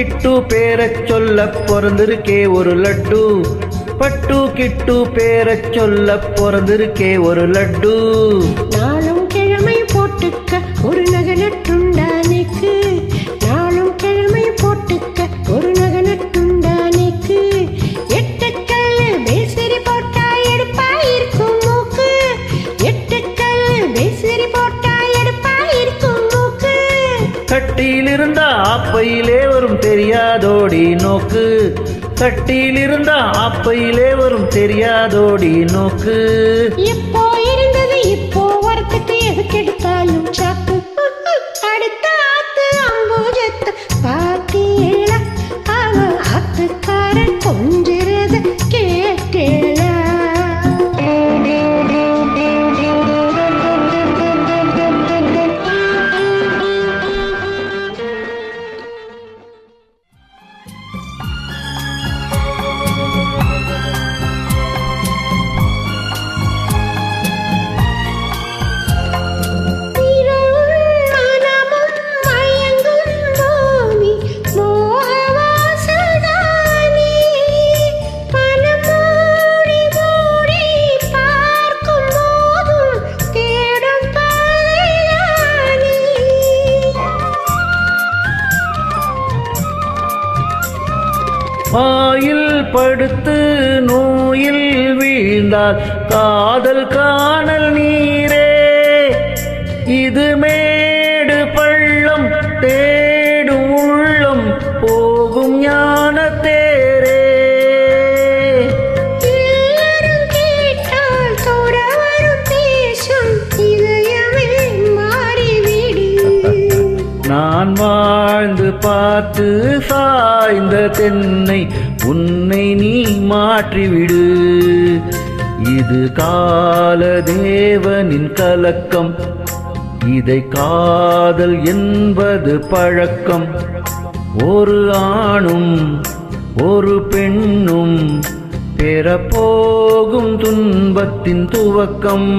கிட்டு பேரச் சொல்ல பிறந்திருக்கே ஒரு லட்டு, பட்டு கிட்டு பேரச் சொல்ல பிறந்திருக்கே ஒரு லட்டு. நாளும் கிழமை போட்டுக்க ஒரு நகை நட்டுண்டானேக்கு, நாளும் கிழமை போட்டுக்க ஒரு நகை நட்டுண்டானேக்கு. எட்டுக்கல் பேசரி போட்டா எடுப்பாயிருக்கும் மூக்கு, எட்டுக்கல் பேசரி போட்டா எடுப்பாயிருக்கும் மூக்கு. கட்டியிலிருந்த ஆப்பையிலே வரும் தெரியாதோடி நோக்கு, கட்டியிலிருந்த ஆப்பையிலே வரும் தெரியாதோடி நோக்கு. இப்போ இருந்தது இப்போ வரத்துக்கு எதுக்கெடுத்தாலும் சாக்கு. அடுத்த ஆத்து அம்பூஜத்து பாத்தீங்களா, அவன் ஆத்துக்காரன் கொஞ்சிறத கேட்டேளா. ஆயில் படுத்து நோயில் வீழ்ந்தால் காதல் காணல் நீரே, இது மேடு பள்ளம் தேடும் உள்ளம் போகும் ஞான தேரே. நான் வாழ்ந்து பார்த்து சாய்ந்த தென்னை உன்னை நீ மாற்றிவிடு, இது கால தேவனின் கலக்கம், இதை காதல் என்பது பழக்கம். ஒரு ஆணும் ஒரு பெண்ணும் பெறப்போகும் துன்பத்தின் துவக்கம்.